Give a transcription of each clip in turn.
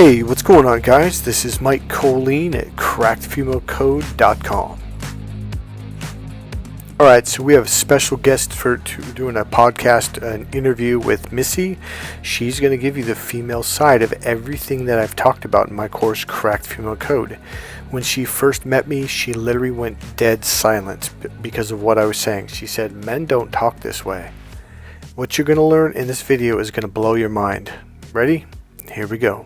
Hey, what's going on, guys? This is Mike KOLLIN at crackedfemalecode.com. Alright, so we have a special guest for doing a podcast, an interview with Missy. She's going to give you the female side of everything that I've talked about in my course, Cracked Female Code. When she first met me, she literally went dead silent because of what I was saying. She said, men don't talk this way. What you're going to learn in this video is going to blow your mind. Ready? Here we go.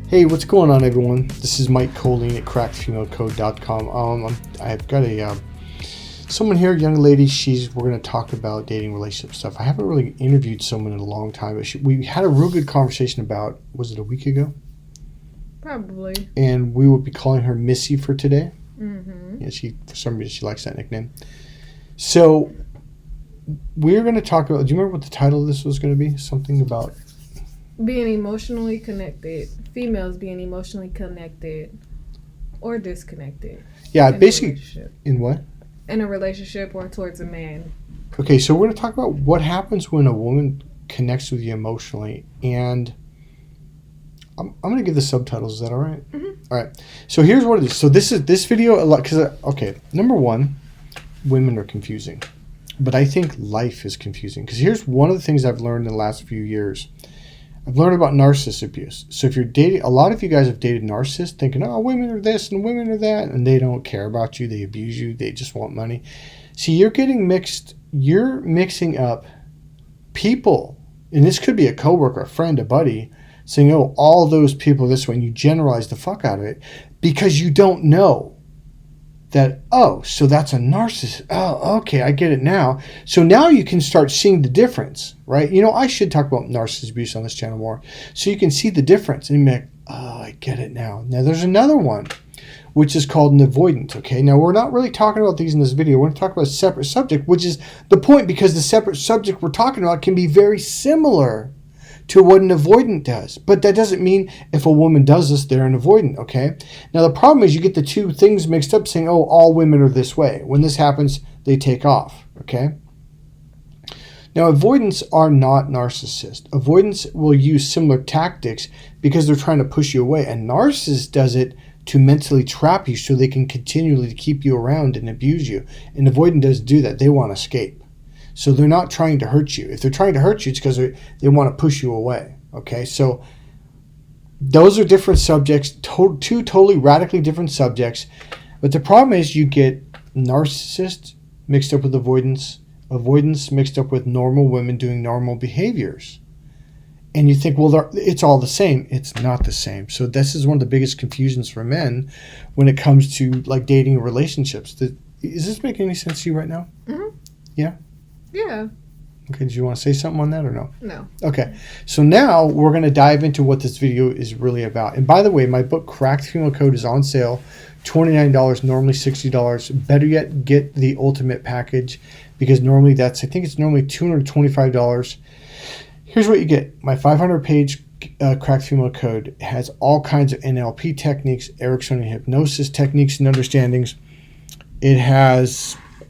Hey, what's going on, everyone? This is Mike KOLLIN at crackedfemalecode.com. I've got someone here, a young lady. We're going to talk about dating, relationship stuff. I haven't really interviewed someone in a long time, but we had a real good conversation about, was it a week ago? Probably. And we will be calling her Missy for today. Mm-hmm. Yeah, for some reason, she likes that nickname. So we're going to talk about. Do you remember what the title of this was going to be? Something about being emotionally connected. Females being emotionally connected or disconnected. Yeah, basically. In what? In a relationship or towards a man. Okay, so we're going to talk about what happens when a woman connects with you emotionally. And I'm going to give the subtitles. Is that all right? Mm-hmm. All right. So here's what it is. So this video, number one, women are confusing. But I think life is confusing. Because here's one of the things I've learned in the last few years. I've learned about narcissist abuse. So if you're dating, a lot of you guys have dated narcissists thinking, oh, women are this and women are that, and they don't care about you, they abuse you, they just want money. See, you're mixing up people, and this could be a coworker, a friend, a buddy, saying, oh, all those people this way, and you generalize the fuck out of it because you don't know that, oh, so that's a narcissist. Oh, okay, I get it now. So now you can start seeing the difference, right? You know, I should talk about narcissist abuse on this channel more so you can see the difference and be like, oh, I get it now. Now there's another one, which is called an avoidant, okay? Now we're not really talking about these in this video. We're going to talk about a separate subject, which is the point because the separate subject we're talking about can be very similar to what an avoidant does. But that doesn't mean if a woman does this, they're an avoidant, okay? Now, the problem is you get the two things mixed up saying, oh, all women are this way. When this happens, they take off, okay? Now, avoidants are not narcissists. Avoidants will use similar tactics because they're trying to push you away. And narcissist does it to mentally trap you so they can continually keep you around and abuse you. And avoidant doesn't do that. They want to escape. So they're not trying to hurt you. If they're trying to hurt you, it's because they want to push you away. Okay, so those are different subjects, two totally radically different subjects. But the problem is you get narcissists mixed up with avoidance mixed up with normal women doing normal behaviors. And you think, well, it's all the same. It's not the same. So this is one of the biggest confusions for men when it comes to like dating and relationships. Is this making any sense to you right now? Mm-hmm. Yeah? Yeah. Okay, do you want to say something on that or no? No. Okay, so now we're going to dive into what this video is really about. And by the way, my book, Cracked Female Code, is on sale. $29, normally $60. Better yet, get the ultimate package because normally I think it's normally $225. Here's what you get. My 500-page Cracked Female Code has all kinds of NLP techniques, Ericksonian hypnosis techniques and understandings.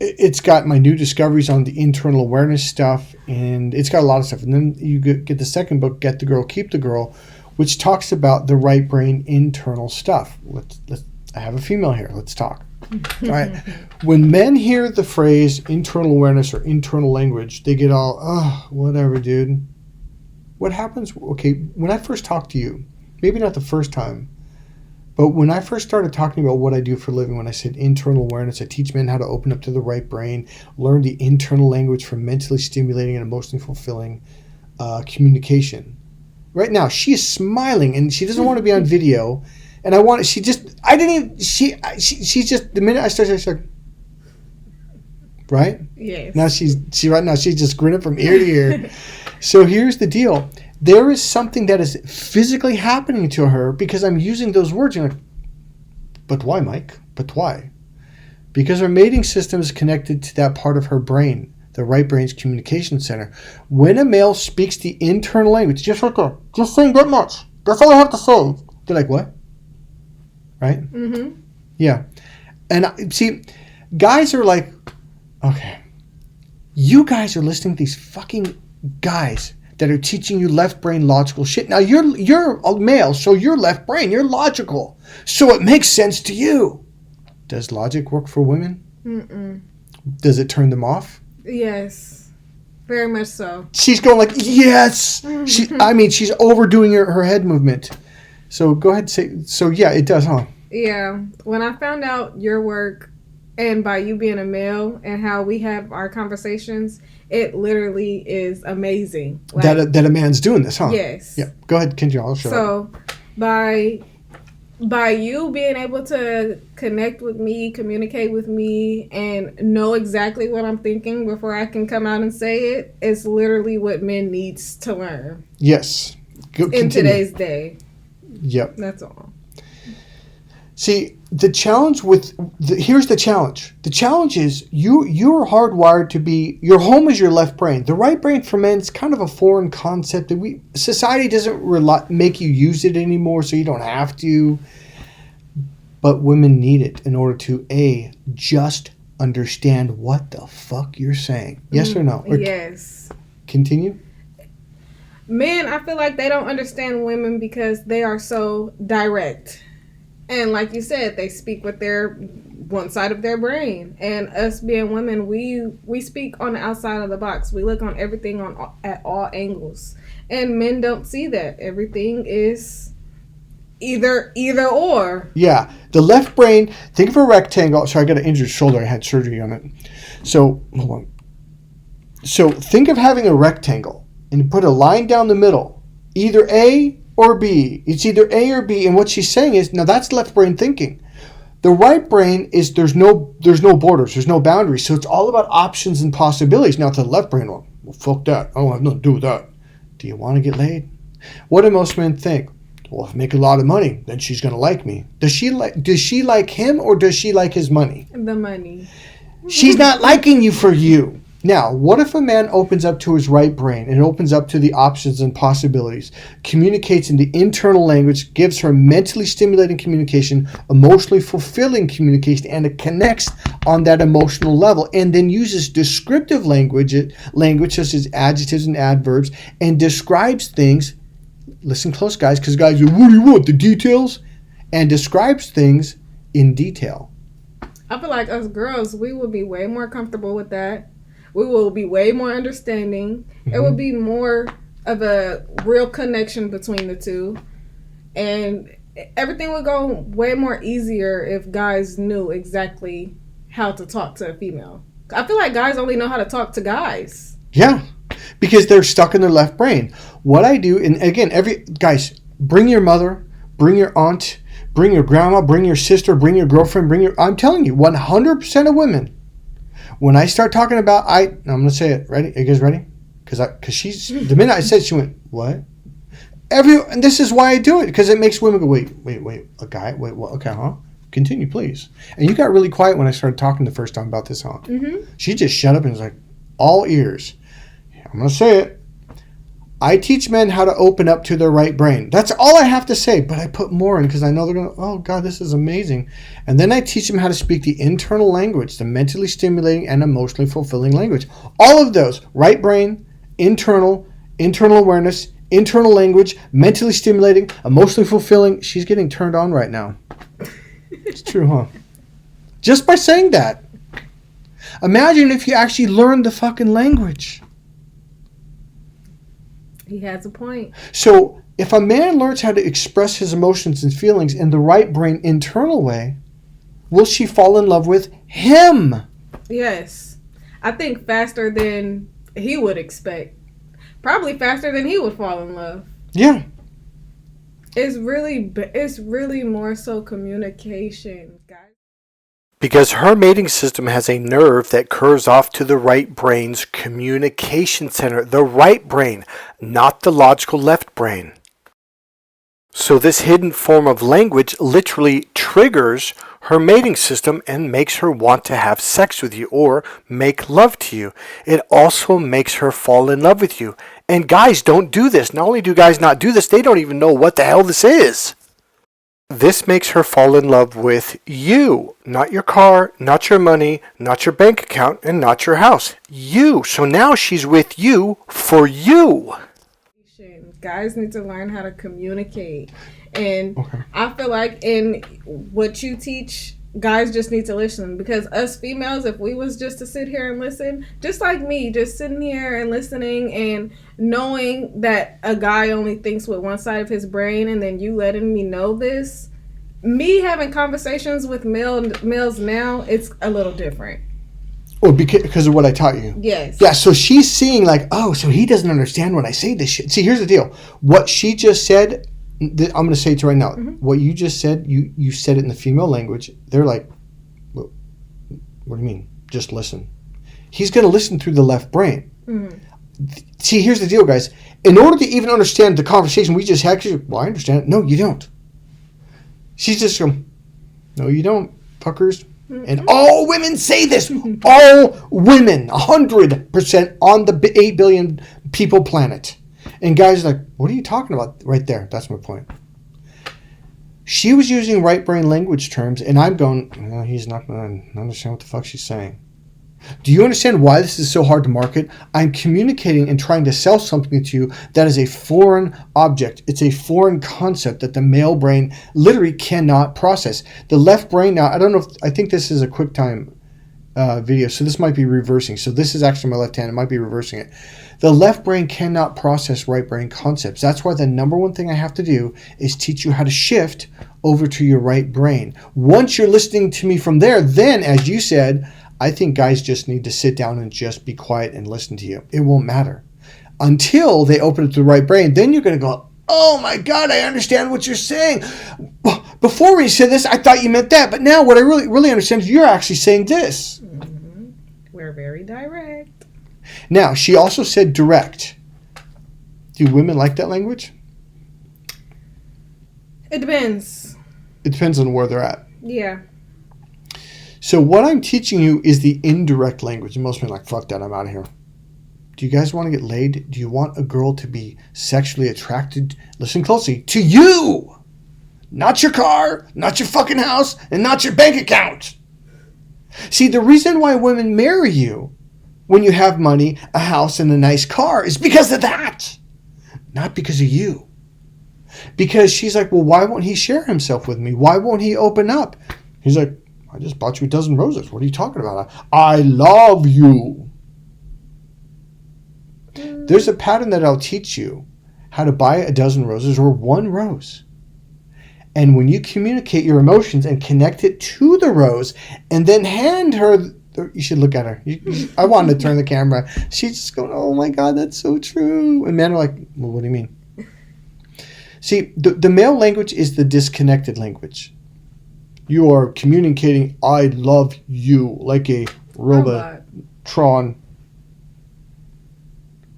It's got my new discoveries on the internal awareness stuff, and it's got a lot of stuff. And then you get the second book, Get the Girl, Keep the Girl, which talks about the right brain internal stuff. I have a female here. Let's talk. All right. When men hear the phrase internal awareness or internal language, they get all, oh, whatever, dude. What happens? Okay, when I first talked to you, maybe not the first time, but when I first started talking about what I do for a living, when I said internal awareness, I teach men how to open up to the right brain, learn the internal language for mentally stimulating and emotionally fulfilling communication. Right now, she is smiling and she doesn't want to be on video. And the minute I started, she's like, right? Yes. Now she's just grinning from ear to ear. So here's the deal. There is something that is physically happening to her because I'm using those words. You're like, but why, Mike? But why? Because her mating system is connected to that part of her brain, the right brain's communication center. When a male speaks the internal language, just saying that much. That's all I have to say. They're like, what? Right? Mm-hmm. Yeah. And see, guys are like, okay, You guys are listening to these fucking guys that are teaching you left brain logical shit. Now you're a male, so you're left brain, you're logical. So it makes sense to you. Does logic work for women? Mm-mm. Does it turn them off? Yes. Very much so. She's going like, yes! She's overdoing her head movement. So go ahead and say, so yeah, it does, huh? Yeah. When I found out your work, and by you being a male and how we have our conversations, it literally is amazing. Like, that a man's doing this, huh? Yes. Yeah. Go ahead, continue. I'll show So, by you being able to connect with me, communicate with me, and know exactly what I'm thinking before I can come out and say it, is literally what men needs to learn. Yes. In today's day. Yep. That's all. See, the challenge here's the challenge. The challenge is you're hardwired to be, your home is your left brain. The right brain for men is kind of a foreign concept that society doesn't make you use it anymore, so you don't have to. But women need it in order to just understand what the fuck you're saying. Yes or no? Or yes. Continue. Men, I feel like they don't understand women because they are so direct. And like you said, they speak with their one side of their brain. And us being women, we speak on the outside of the box. We look on everything at all angles. And men don't see that. Everything is either or. Yeah. The left brain, think of a rectangle. Sorry, I got an injured shoulder. I had surgery on it. So, hold on. So think of having a rectangle and you put a line down the middle. Either A or B. It's either A or B, and what she's saying is, now that's left brain thinking. The right brain is there's no borders, there's no boundaries, so it's all about options and possibilities. Now to the left brain, well, fuck that. I don't have nothing to do with that. Do you want to get laid? What do most men think? Well, if I make a lot of money, then she's gonna like me. Does she like him, or does she like his money? The money. She's not liking you for you. Now, what if a man opens up to his right brain and opens up to the options and possibilities, communicates in the internal language, gives her mentally stimulating communication, emotionally fulfilling communication, and it connects on that emotional level, and then uses descriptive language such as adjectives and adverbs, and describes things, listen close guys, because guys are, what do you want, the details? And describes things in detail. I feel like us girls, we would be way more comfortable with that. We will be way more understanding. Mm-hmm. It will be more of a real connection between the two. And everything would go way more easier if guys knew exactly how to talk to a female. I feel like guys only know how to talk to guys. Yeah, because they're stuck in their left brain. What I do, and again, guys, bring your mother, bring your aunt, bring your grandma, bring your sister, bring your girlfriend, I'm telling you, 100% of women, when I start talking about, I'm going to say it. Ready? Are you guys ready? Because the minute I said, she went, what? And this is why I do it, because it makes women go, wait, a guy? Wait, what? Okay, huh? Continue, please. And you got really quiet when I started talking the first time about this, huh? Mm-hmm. She just shut up and was like, all ears. I'm going to say it. I teach men how to open up to their right brain. That's all I have to say, but I put more in because I know they're going to, oh, God, this is amazing. And then I teach them how to speak the internal language, the mentally stimulating and emotionally fulfilling language. All of those, right brain, internal awareness, internal language, mentally stimulating, emotionally fulfilling. She's getting turned on right now. It's true, huh? Just by saying that. Imagine if you actually learned the fucking language. He has a point. So if a man learns how to express his emotions and feelings in the right brain internal way, will she fall in love with him? Yes. I think faster than he would expect. Probably faster than he would fall in love. Yeah. It's really more so communication, guys. Because her mating system has a nerve that curves off to the right brain's communication center. The right brain, not the logical left brain. So this hidden form of language literally triggers her mating system and makes her want to have sex with you or make love to you. It also makes her fall in love with you. And guys don't do this. Not only do guys not do this, they don't even know what the hell this is. This makes her fall in love with you, not your car, not your money, not your bank account, and not your house. You. So now she's with you for you. Guys need to learn how to communicate. And I feel like in what you teach, guys just need to listen, because us females, if we was just to sit here and listen, just like me, just sitting here and listening and knowing that a guy only thinks with one side of his brain, and then you letting me know this, me having conversations with males now, it's a little different. Oh, because of what I taught you. Yes. Yeah, so she's seeing like, oh, so he doesn't understand when I say this shit. See, here's the deal. What she just said, I'm going to say it to you right now. What you just said, you said it in the female language. They're like, what do you mean? Just listen. He's going to listen through the left brain. See, here's the deal, guys. In order to even understand the conversation we just had, well, I understand it. No, you don't. She's just going, no, you don't, fuckers. And all women say this. All women, 100% on the 8 billion people planet. And guys are like, what are you talking about right there? That's my point. She was using right brain language terms, and I'm going, no, he's not going to understand what the fuck she's saying. Do you understand why this is so hard to market? I'm communicating and trying to sell something to you that is a foreign object. It's a foreign concept that the male brain literally cannot process. The left brain, now, I think this is a QuickTime video, so this might be reversing. So this is actually my left hand. It might be reversing it. The left brain cannot process right brain concepts. That's why the number one thing I have to do is teach you how to shift over to your right brain. Once you're listening to me from there, then, as you said, I think guys just need to sit down and just be quiet and listen to you. It won't matter. Until they open it to the right brain, then you're going to go, oh my God, I understand what you're saying. Before we said this, I thought you meant that. But now what I really understand is you're actually saying this. We're very direct. Now, she also said direct. Do women like that language? It depends. It depends on where they're at. Yeah. So what I'm teaching you is the indirect language. And most men are like, fuck that, I'm out of here. Do you guys want to get laid? Do you want a girl to be sexually attracted, listen closely, to you? Not your car, not your fucking house, and not your bank account. See, the reason why women marry you when you have money, a house, and a nice car is because of that. Not because of you. Because she's like, well, why won't he share himself with me? Why won't he open up? He's like, I just bought you a dozen roses. What are you talking about? I love you. There's a pattern that I'll teach you how to buy a dozen roses or one rose. And when you communicate your emotions and connect it to the rose and then hand her, you should look at her. I wanted to turn the camera. She's just going, oh my God, that's so true. And men are like, well, what do you mean? See, the male language is the disconnected language. You are communicating, I love you, like a Robotron.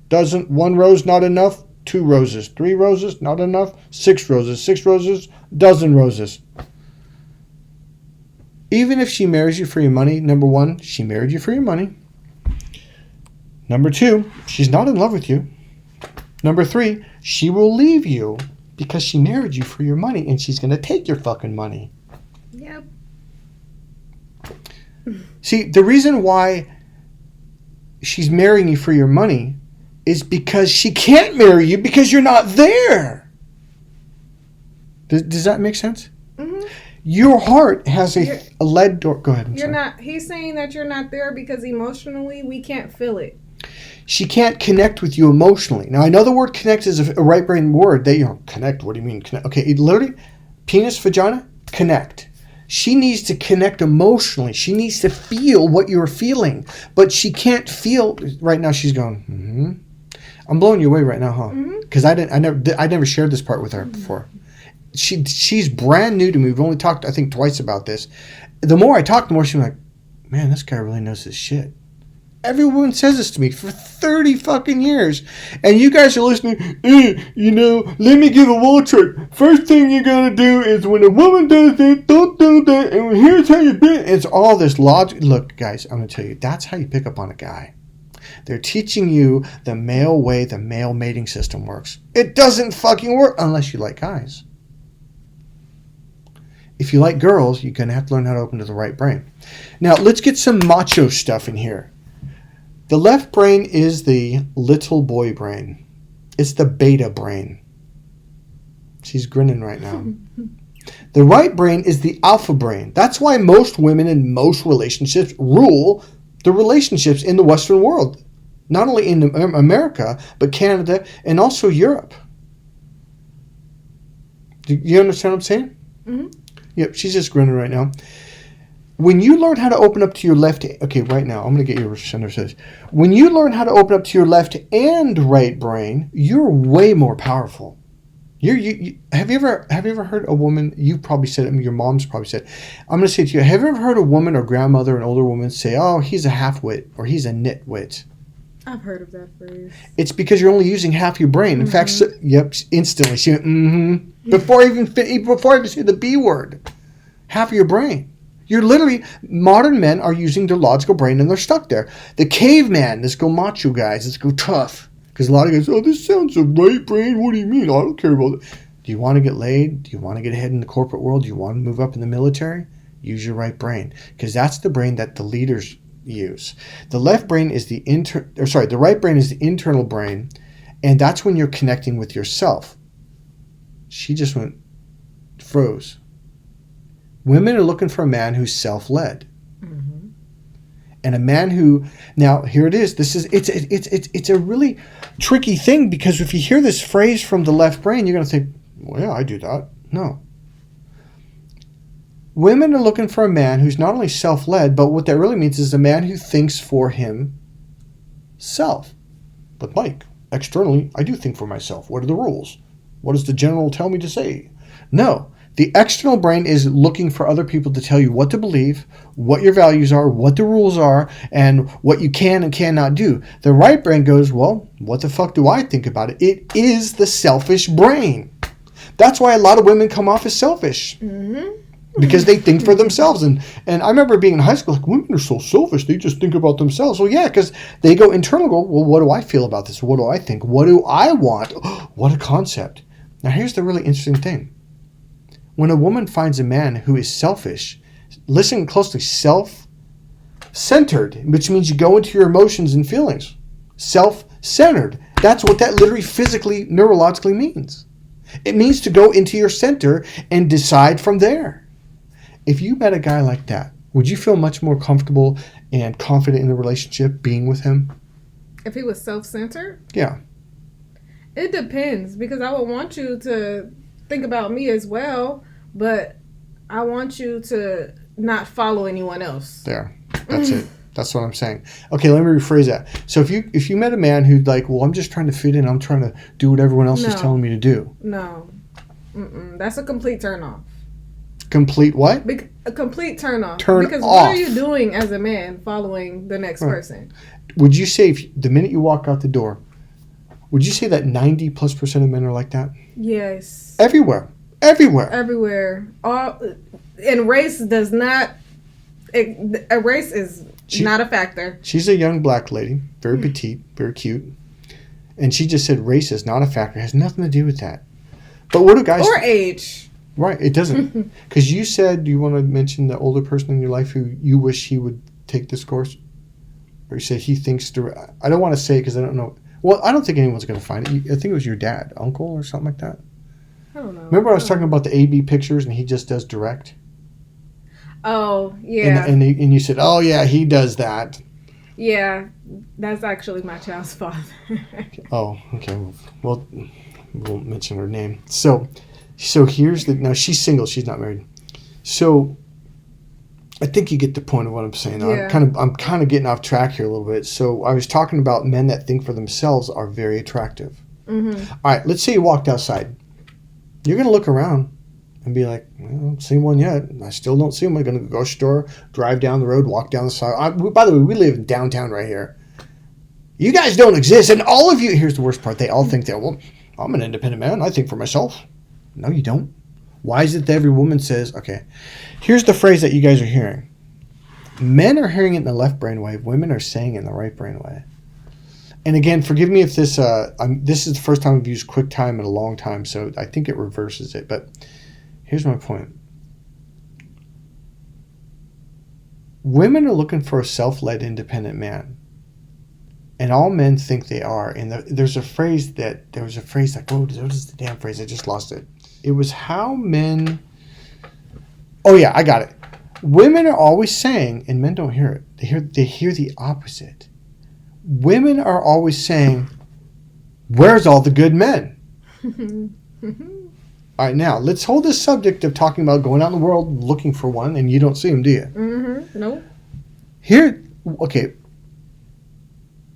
Doesn't one rose not enough? 2 roses. 3 roses, not enough? 6 roses. 6 roses, dozen roses. Even if she marries you for your money, number 1, she married you for your money. Number 2, she's not in love with you. Number 3, she will leave you because she married you for your money and she's going to take your fucking money. Yep. See, the reason why she's marrying you for your money is because she can't marry you because you're not there. Does that make sense? Mm-hmm. Your heart has a lead door. Go ahead. He's saying that you're not there because emotionally we can't feel it. She can't connect with you emotionally. Now, I know the word connect is a right brain word. Connect. What do you mean connect? Okay, literally, penis, vagina, connect. She needs to connect emotionally. She needs to feel what you're feeling. But she can't feel. Right now she's going, I'm blowing you away right now, huh? Because I never shared this part with her before. She's brand new to me. We've only talked, I think, twice about this. The more I talk, the more she's like, man, this guy really knows his shit. Everyone says this to me for 30 fucking years. And you guys are listening, let me give a wall trick. First thing you gotta do is when a woman does this, don't do that, and here's how you do it. It's all this logic. Look, guys, I'm gonna tell you, that's how you pick up on a guy. They're teaching you the male way the male mating system works. It doesn't fucking work unless you like guys. if you like girls, you're going to have to learn how to open to the right brain. Now, let's get some macho stuff in here. The left brain is the little boy brain. It's the beta brain. She's grinning right now. The right brain is the alpha brain. That's why most women in most relationships rule the relationships in the Western world. Not only in America, but Canada and also Europe. Do you understand what I'm saying? Mm-hmm. Yep, she's just grinning right now. When you learn how to open up to your left... Okay, right now, I'm going to get your center says. When you learn how to open up to your left and right brain, you're way more powerful. Have you ever heard a woman, you've probably said it, your mom's probably said it. I'm going to say it to you, have you ever heard a woman or grandmother, an older woman say, oh, he's a half-wit or he's a nitwit? I've heard of that phrase. It's because you're only using half your brain. In fact, yep, instantly. She went, Before I even say the B word. Half of your brain. You're literally, modern men are using their logical brain and they're stuck there. The caveman, let's go macho guys, let's go tough. Because a lot of guys, oh, this sounds a right brain. What do you mean? I don't care about it. Do you want to get laid? Do you want to get ahead in the corporate world? Do you want to move up in the military? Use your right brain. Because that's the brain that the leaders use. The left brain is the right brain is the internal brain. And that's when you're connecting with yourself. She just froze. Women are looking for a man who's self-led. And a man who, now here it is. It's a really tricky thing because if you hear this phrase from the left brain, you're going to think, well, yeah, I do that. No. Women are looking for a man who's not only self-led, but what that really means is a man who thinks for himself. But Mike, externally, I do think for myself. What are the rules? What does the general tell me to say? No. The external brain is looking for other people to tell you what to believe, what your values are, what the rules are, and what you can and cannot do. The right brain goes, well, what the fuck do I think about it? It is the selfish brain. That's why a lot of women come off as selfish. Because they think for themselves. And I remember being in high school, like, women are so selfish. They just think about themselves. Well, yeah, because they go internal, go, well, what do I feel about this? What do I think? What do I want? What a concept. Now, here's the really interesting thing. When a woman finds a man who is selfish, listen closely, self-centered, which means you go into your emotions and feelings. Self-centered. That's what that literally physically, neurologically means. It means to go into your center and decide from there. If you met a guy like that, would you feel much more comfortable and confident in the relationship being with him? If he was self-centered? Yeah. It depends, because I would want you to think about me as well, but I want you to not follow anyone else. There. That's it. That's what I'm saying. Okay, let me rephrase that. So if you met a man who'd like, well, I'm just trying to fit in, I'm trying to do what everyone else is telling me to do. No. That's a complete turn off. Complete what? A complete turn off. Turn because off. What are you doing as a man following the next person? Would you say the minute you walk out the door, would you say that 90+% of men are like that? Yes. Everywhere. And race does not. A race is not a factor. She's a young black lady, very petite, very cute, and she just said race is not a factor. It has nothing to do with that. But what do guys? Or age. Right, it doesn't. Because you said, do you want to mention the older person in your life who you wish he would take this course, or you say he thinks? I don't want to say because I don't know. Well, I don't think anyone's going to find it. I think it was your dad, uncle, or something like that. I don't know. Remember I was talking about the AB pictures and he just does direct? Oh, yeah. And you said, oh, yeah, he does that. Yeah, that's actually my child's father. Oh, okay. Well, we won't mention her name. So here's now she's single. She's not married. So I think you get the point of what I'm saying. Yeah. I'm kind of getting off track here a little bit. So I was talking about men that think for themselves are very attractive. All right, let's say you walked outside. You're going to look around and be like, I don't see one yet. I still don't see them. I'm going to go to the grocery store, drive down the road, walk down the side. By the way, we live in downtown right here. You guys don't exist. And all of you, here's the worst part. They all think that, well, I'm an independent man. I think for myself. No, you don't. Why is it that every woman says, okay, here's the phrase that you guys are hearing. Men are hearing it in the left brainwave. Women are saying it in the right brainwave. And again, forgive me if this is the first time I've used QuickTime in a long time, so I think it reverses it. But here's my point. women are looking for a self-led, independent man. And all men think they are. And there was a phrase like, oh, what is the damn phrase? I just lost it. It was how men... Oh, yeah, I got it. Women are always saying, and men don't hear it. They hear the opposite. Women are always saying, where's all the good men? All right, now, let's hold this subject of talking about going out in the world looking for one, and you don't see him, do you? Mm-hmm. Nope.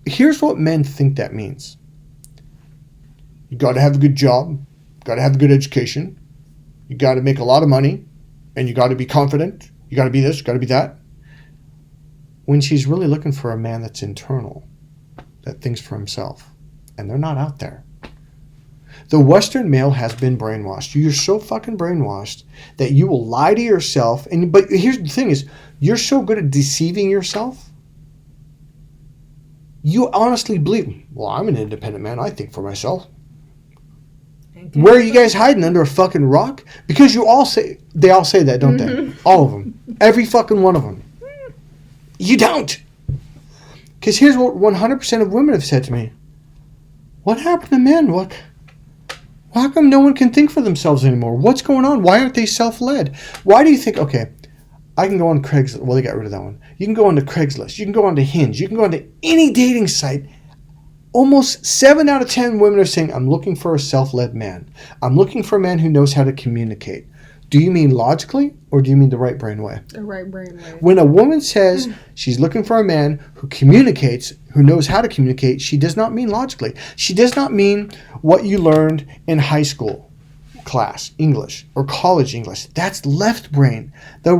Here's what men think that means. You got to have a good job, got to have a good education, you got to make a lot of money, and you got to be confident, you got to be this, got to be that. When she's really looking for a man that's internal, that thinks for himself, and they're not out there. The Western male has been brainwashed. You're so fucking brainwashed that you will lie to yourself. But here's the thing is, you're so good at deceiving yourself. You honestly believe, well, I'm an independent man. I think for myself. Where are you guys hiding, under a fucking rock? Because they all say that, don't they? All of them. Every fucking one of them. You don't. Because here's what 100% of women have said to me. What happened to men? How come no one can think for themselves anymore? What's going on? Why aren't they self-led? Why do you think, okay, I can go on Craigslist. Well, they got rid of that one. You can go on to Craigslist. You can go on to Hinge. You can go on to any dating site. Almost 7 out of 10 women are saying, I'm looking for a self-led man. I'm looking for a man who knows how to communicate. Do you mean logically, or do you mean the right brain way? The right brain way. When a woman says she's looking for a man who communicates, who knows how to communicate, she does not mean logically. She does not mean what you learned in high school class, English, or college English. That's left brain. The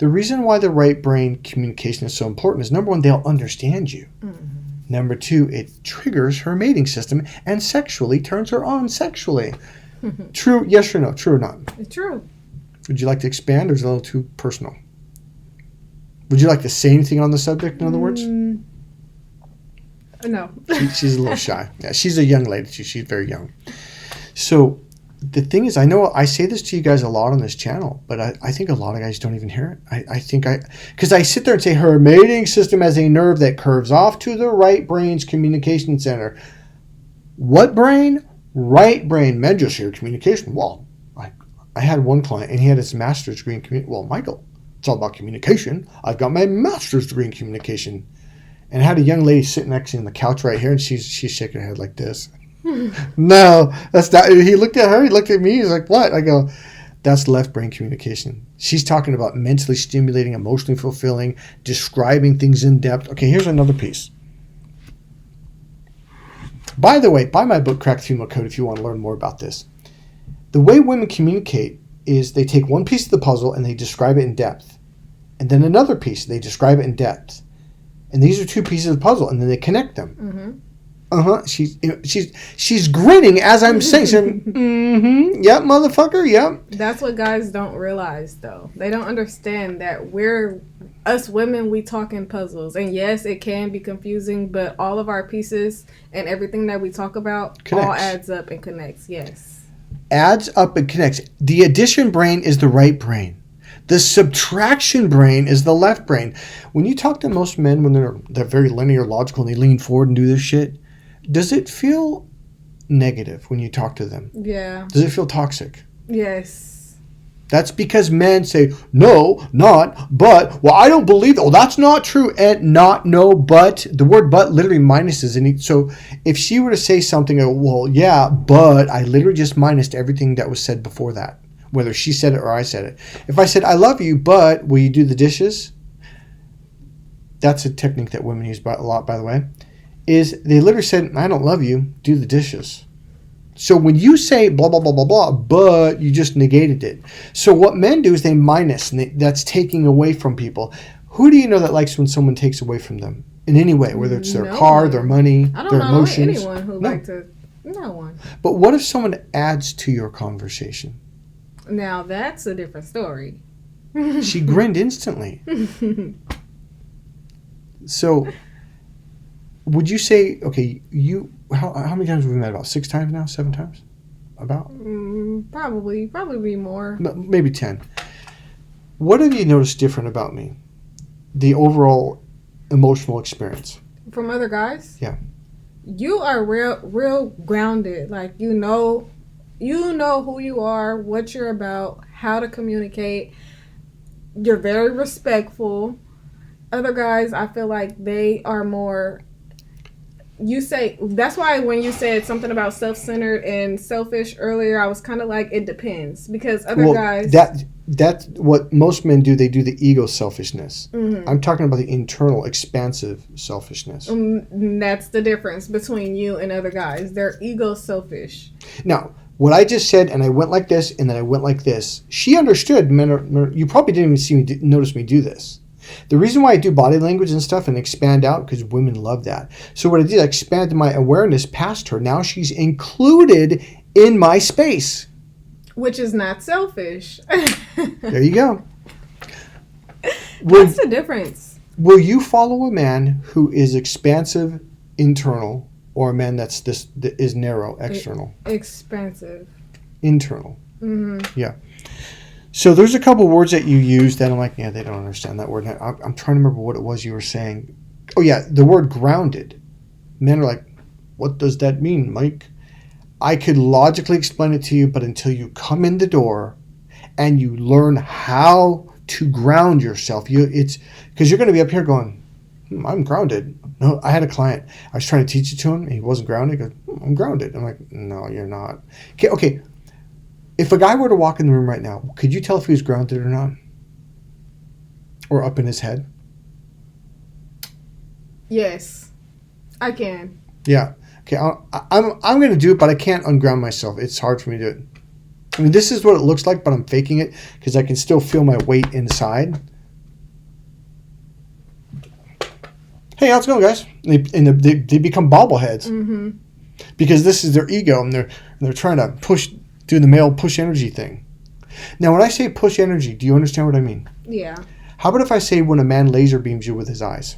reason why the right brain communication is so important is, number one, they'll understand you. Mm-hmm. Number two, it triggers her mating system and sexually turns her on sexually. True, yes or no? True or not? It's true. Would you like to expand, or is it a little too personal? Would you like to say anything on the subject, in other words? No. She's a little shy. Yeah, she's a young lady. She's very young. So the thing is, I know I say this to you guys a lot on this channel, but I think a lot of guys don't even hear it. Because I sit there and say her mating system has a nerve that curves off to the right brain's communication center. What brain? Right brain. Men just hear communication. Well, I had one client and he had his master's degree in communication. Well, Michael, it's all about communication. I've got my master's degree in communication. And I had a young lady sitting next to me on the couch right here, and she's shaking her head like this. No, that's not. He looked at her, he looked at me, he's like, what? I go, that's left brain communication. She's talking about mentally stimulating, emotionally fulfilling, describing things in depth. Okay, here's another piece. By the way, buy my book, Crack the Female Code, if you want to learn more about this. The way women communicate is they take one piece of the puzzle and they describe it in depth. And then another piece, they describe it in depth. And these are two pieces of the puzzle, and then they connect them. Mm-hmm. She's grinning as I'm saying. She's yep, motherfucker, yep. That's what guys don't realize, though. They don't understand that us women, we talk in puzzles. And yes, it can be confusing, but all of our pieces and everything that we talk about connects. All adds up and connects, yes. Adds up and connects. The addition brain is the right brain. The subtraction brain is the left brain. When you talk to most men, when they're very linear, logical, and they lean forward and do this shit, does it feel negative when you talk to them? Yeah. Does it feel toxic? Yes. That's because men say, no, not, but, well, I don't believe that. Well, that's not true. And not, no, but. The word but literally minuses. And so if she were to say something, well, yeah, but I literally just minused everything that was said before that, whether she said it or I said it. If I said, I love you, but will you do the dishes? That's a technique that women use a lot, by the way. Is they literally said, I don't love you, do the dishes. So when you say blah, blah, blah, blah, blah, but you just negated it. So what men do is they minus, and that's taking away from people. Who do you know that likes when someone takes away from them in any way, whether it's their car, their money, their emotions? I don't know anyone who likes to, no one. But what if someone adds to your conversation? Now that's a different story. She grinned instantly. So would you say, okay, how many times have we met? About 6 times now? 7 times? About? Probably more. Maybe 10. What have you noticed different about me? the overall emotional experience. From other guys? Yeah. You are real grounded. Like, you know who you are, what you're about, how to communicate. You're very respectful. Other guys, I feel like they are more, that's why when you said something about self-centered and selfish earlier, I was kind of like, it depends, because other guys, that's what most men do. They do the ego selfishness. Mm-hmm. I'm talking about the internal expansive selfishness. That's the difference between you and other guys. They're ego selfish. Now, what I just said, and I went like this, and then I went like this. She understood. You probably didn't even notice me do this. The reason why I do body language and stuff and expand out, because women love that. So what I did, I expanded my awareness past her. Now she's included in my space. Which is not selfish. There you go. What's the difference? Will you follow a man who is expansive, internal, or a man that is narrow, external? Expansive. Internal. Mm-hmm. Yeah. So there's a couple words that you use that I'm like, yeah, they don't understand that word. I'm trying to remember what it was you were saying. Oh, yeah, the word grounded. Men are like, what does that mean, Mike? I could logically explain it to you, but until you come in the door and you learn how to ground yourself, it's because you're going to be up here going, I'm grounded. No, I had a client. I was trying to teach it to him, and he wasn't grounded. He goes, I'm grounded. I'm like, no, you're not. Okay. If a guy were to walk in the room right now, could you tell if he was grounded or not? Or up in his head? Yes, I can. Yeah. Okay, I'm going to do it, but I can't unground myself. It's hard for me to do it. I mean, this is what it looks like, but I'm faking it because I can still feel my weight inside. Hey, how's it going, guys? They become bobbleheads. Mm-hmm. Because this is their ego, and they're trying to do the male push energy thing. Now, when I say push energy, do you understand what I mean? Yeah. How about if I say when a man laser beams you with his eyes?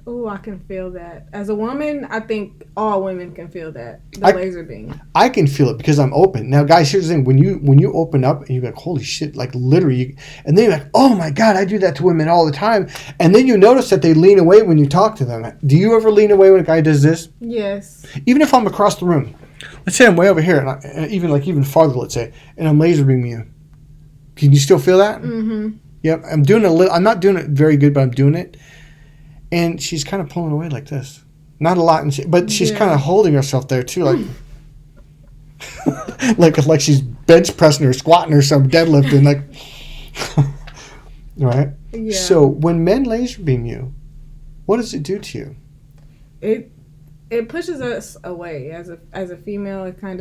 Oh, I can feel that. As a woman, I think all women can feel that. The laser beam. I can feel it because I'm open. Now, guys, here's the thing. When you open up and you're like, holy shit, like literally, and then you're like, oh my God, I do that to women all the time. And then you notice that they lean away when you talk to them. Do you ever lean away when a guy does this? Yes. Even if I'm across the room. Let's say I'm way over here, and even farther, let's say, and I'm laser beaming you. Can you still feel that? Mm-hmm. Yep. I'm doing it I'm not doing it very good, but I'm doing it. And she's kind of pulling away like this. Not a lot, but she's kind of holding herself there too, like like she's bench pressing or squatting or some deadlifting, like. Right. Yeah. So when men laser beam you, what does it do to you? It pushes us away as a female. It kind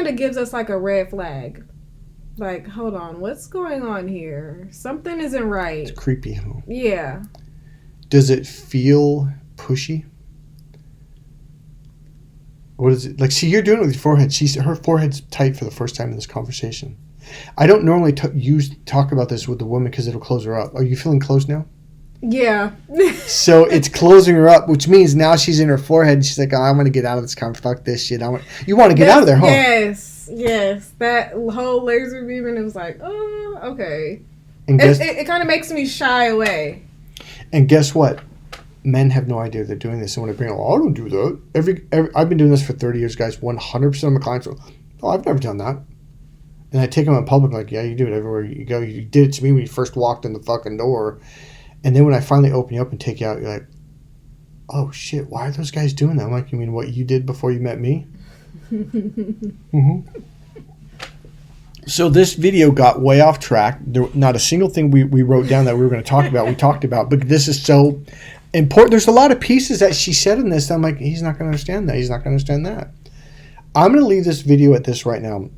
of gives us like a red flag. Like, hold on, what's going on here? Something isn't right. It's creepy, huh? Yeah. Does it feel pushy? What is it? Like, see, you're doing it with your forehead. Her forehead's tight for the first time in this conversation. I don't normally talk about this with the woman because it'll close her up. Are you feeling closed now? Yeah. So it's closing her up, which means now she's in her forehead and she's like, oh, I'm going to get out of this fuck this shit. You want to get out of there, huh? Yes. That whole laser beam, and it was like, oh, okay. And it kind of makes me shy away. And guess what? Men have no idea they're doing this. And when I bring it, I don't do that. I've been doing this for 30 years, guys. 100% of my clients go, oh, I've never done that. And I take them in public, like, yeah, you do it everywhere you go. You did it to me when you first walked in the fucking door. And then when I finally open you up and take you out, you're like, oh, shit, why are those guys doing that? I'm like, you mean what you did before you met me? Mm-hmm. So this video got way off track. Not a single thing we wrote down that we were going to talk about, we talked about. But this is so important. There's a lot of pieces that she said in this that I'm like, he's not going to understand that. He's not going to understand that. I'm going to leave this video at this right now.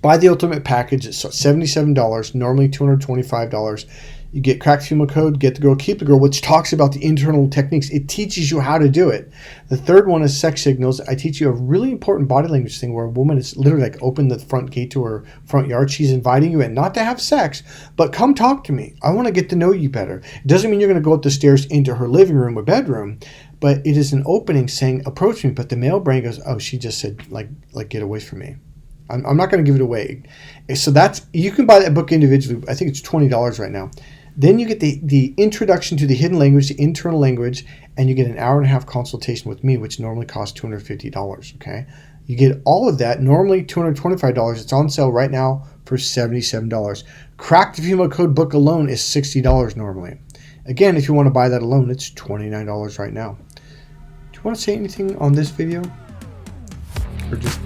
Buy the ultimate package. It's $77, normally $225. You get cracked female code, get the girl, keep the girl, which talks about the internal techniques. It teaches you how to do it. The third one is sex signals. I teach you a really important body language thing where a woman is literally like open the front gate to her front yard. She's inviting you in, not to have sex, but come talk to me. I want to get to know you better. It doesn't mean you're going to go up the stairs into her living room or bedroom, but it is an opening saying, approach me. But the male brain goes, oh, she just said, like get away from me. I'm not going to give it away. So you can buy that book individually. I think it's $20 right now. Then you get the introduction to the hidden language, the internal language, and you get an hour and a half consultation with me, which normally costs $250, okay? You get all of that, normally $225. It's on sale right now for $77. Crack the Female Code book alone is $60 normally. Again, if you want to buy that alone, it's $29 right now. Do you want to say anything on this video? Or just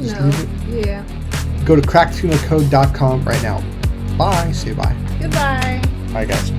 No. leave it? Yeah. Go to crackthefemalecode.com right now. Bye. Say bye. Goodbye. Bye, guys.